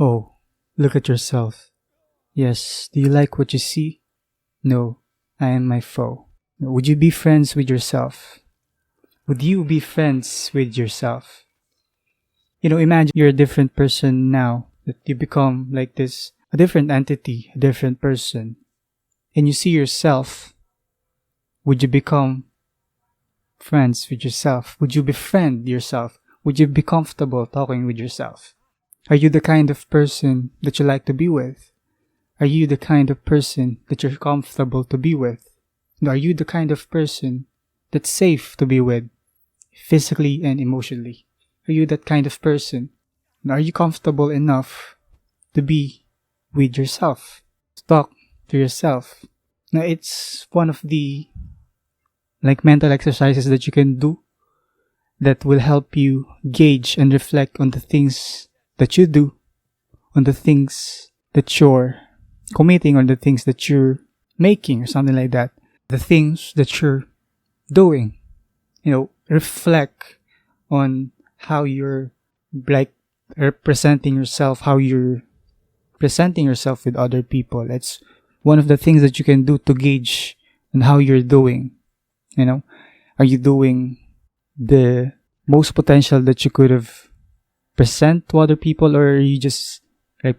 Oh, look at yourself. Yes, do you like what you see? No, I am my foe. Would you be friends with yourself? Would you be friends with yourself? Imagine you're a different person now, that you become like this, a different entity, a different person, and you see yourself. Would you become friends with yourself? Would you befriend yourself? Would you be comfortable talking with yourself? Are you the kind of person that you like to be with? Are you the kind of person that you're comfortable to be with? Are you the kind of person that's safe to be with, physically and emotionally? Are you that kind of person? Are you comfortable enough to be with yourself? To talk to yourself? Now, it's one of the mental exercises that you can do that will help you gauge and reflect on the things that you do, on the things that you're committing, on the things that you're making, or something like that. The things that you're doing. Reflect on how you're representing yourself, how you're presenting yourself with other people. It's one of the things that you can do to gauge on how you're doing. Are you doing the most potential that you could have present to other people, or are you just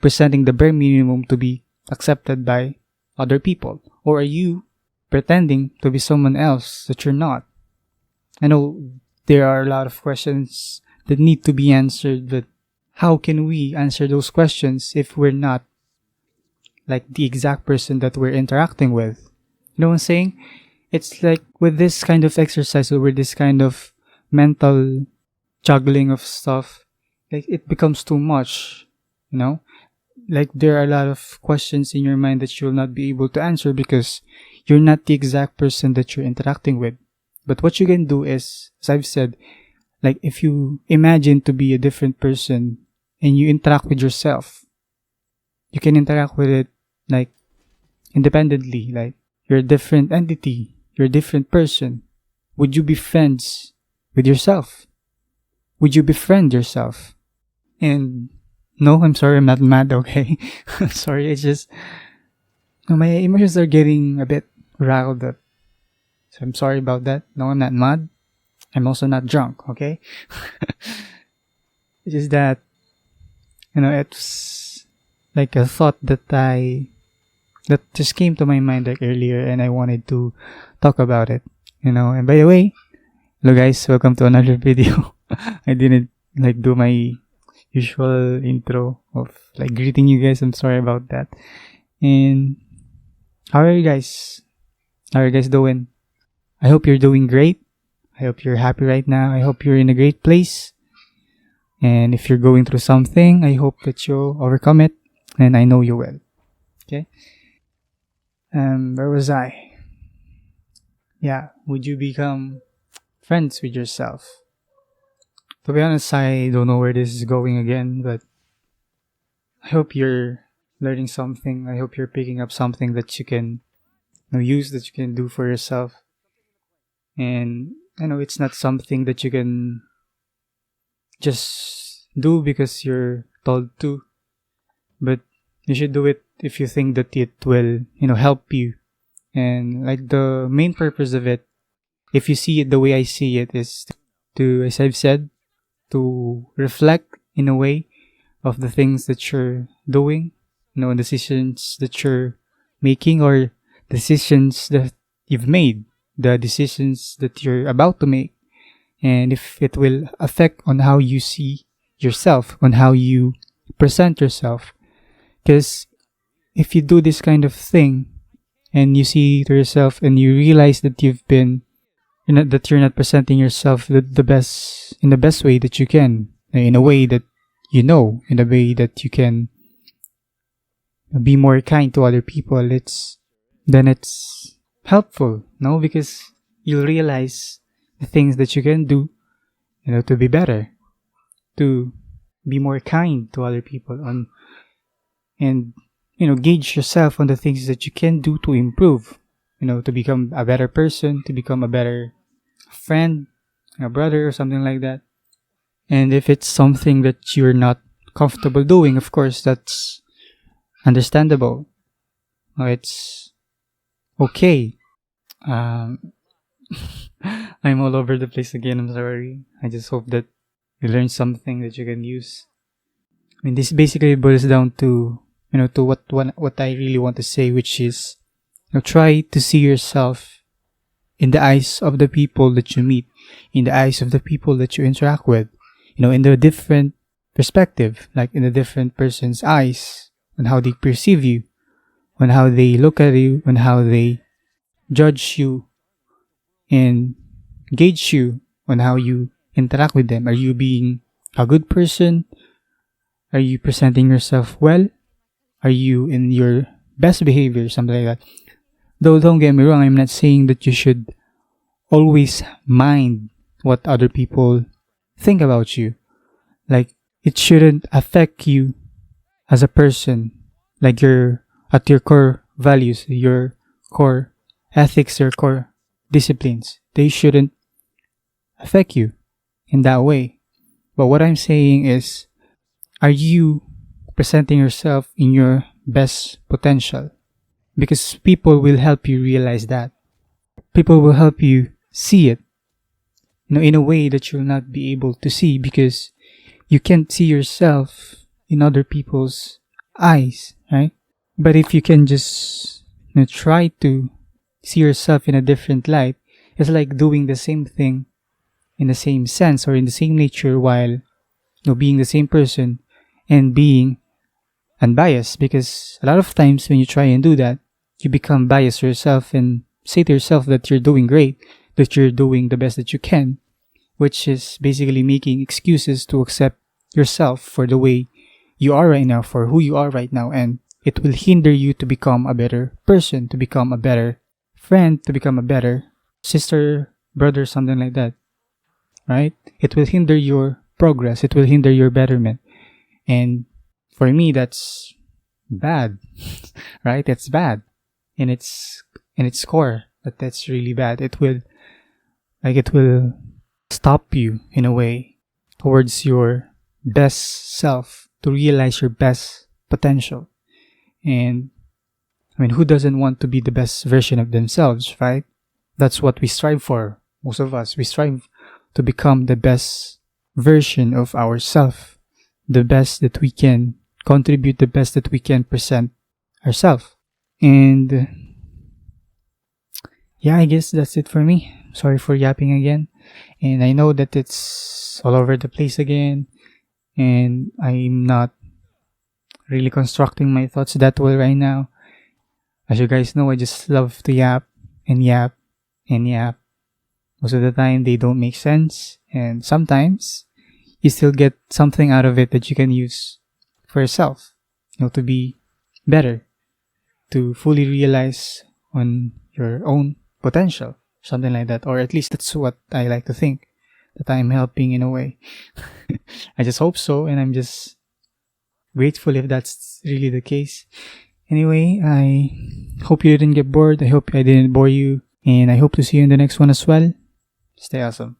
presenting the bare minimum to be accepted by other people? Or are you pretending to be someone else that you're not? I know there are a lot of questions that need to be answered, but how can we answer those questions if we're not the exact person that we're interacting with? You know what I'm saying? It's like with this kind of exercise, or with this kind of mental juggling of stuff, it becomes too much, there are a lot of questions in your mind that you'll not be able to answer because you're not the exact person that you're interacting with. But what you can do is, as I've said, if you imagine to be a different person and you interact with yourself, you can interact with it independently. You're a different entity, you're a different person. Would you be friends with yourself? Would you befriend yourself? And no, I'm sorry, I'm not mad, okay? I'm sorry, it's just my emotions are getting a bit riled up. So I'm sorry about that. No, I'm not mad. I'm also not drunk, okay? It's just that, it's a thought that just came to my mind earlier, and I wanted to talk about it, And by the way, hello guys, welcome to another video. I didn't do my usual intro of greeting you guys. I'm sorry about that. And how are you guys? How are you guys doing? I hope you're doing great. I hope you're happy right now. I hope you're in a great place. And if you're going through something, I hope that you'll overcome it. And I know you will. Okay? Where was I? Yeah, would you become friends with yourself? To be honest, I don't know where this is going again, but I hope you're learning something. I hope you're picking up something that you can use, that you can do for yourself. And I know it's not something that you can just do because you're told to, but you should do it if you think that it will, help you. And the main purpose of it, if you see it the way I see it, is to, as I've said, to reflect in a way of the things that you're doing, decisions that you're making, or decisions that you've made, the decisions that you're about to make, and if it will affect on how you see yourself, on how you present yourself. Because if you do this kind of thing and you see to yourself and you realize that that you're not presenting yourself the best, in the best way that you can, in a way that in a way that you can be more kind to other people, it's helpful, because you'll realize the things that you can do, to be better, to be more kind to other people, and gauge yourself on the things that you can do to improve, to become a better person, to become a better friend, a brother, or something like that. And if it's something that you're not comfortable doing. Of course, that's understandable. It's okay. Um, I'm all over the place again. I'm sorry. I just hope that you learned something that you can use. I mean, this basically boils down to, to what I really want to say, which is, try to see yourself in the eyes of the people that you meet, in the eyes of the people that you interact with, in the different perspective, like in the different person's eyes, on how they perceive you, on how they look at you, on how they judge you, and gauge you on how you interact with them. Are you being a good person? Are you presenting yourself well? Are you in your best behavior? Something like that. Though don't get me wrong, I'm not saying that you should always mind what other people think about you. Like, it shouldn't affect you as a person. Like, at your core values, your core ethics, your core disciplines, they shouldn't affect you in that way. But what I'm saying is, are you presenting yourself in your best potential? Because people will help you realize that. People will help you see it, in a way that you'll not be able to see, because you can't see yourself in other people's eyes, right? But if you can just try to see yourself in a different light, it's like doing the same thing in the same sense or in the same nature, while being the same person and being unbiased. Because a lot of times when you try and do that, you become biased yourself and say to yourself that you're doing great, that you're doing the best that you can, which is basically making excuses to accept yourself for the way you are right now, for who you are right now. And it will hinder you to become a better person, to become a better friend, to become a better sister, brother, something like that, right? It will hinder your progress. It will hinder your betterment. And for me, that's bad, right? That's bad in its core. That's really bad. It will stop you in a way towards your best self, to realize your best potential. And I mean, who doesn't want to be the best version of themselves, right? That's what we strive for. Most of us, we strive to become the best version of ourselves, the best that we can contribute, the best that we can present ourselves. And yeah, I guess that's it for me. Sorry for yapping again. And I know that it's all over the place again, and I'm not really constructing my thoughts that well right now. As you guys know, I just love to yap and yap and yap. Most of the time, they don't make sense, and sometimes you still get something out of it that you can use for yourself, to be better, to fully realize on your own potential, something like that. Or at least that's what I like to think, that I'm helping in a way. I just hope so, and I'm just grateful if that's really the case. Anyway, I hope you didn't get bored. I hope I didn't bore you, and I hope to see you in the next one as well. Stay awesome.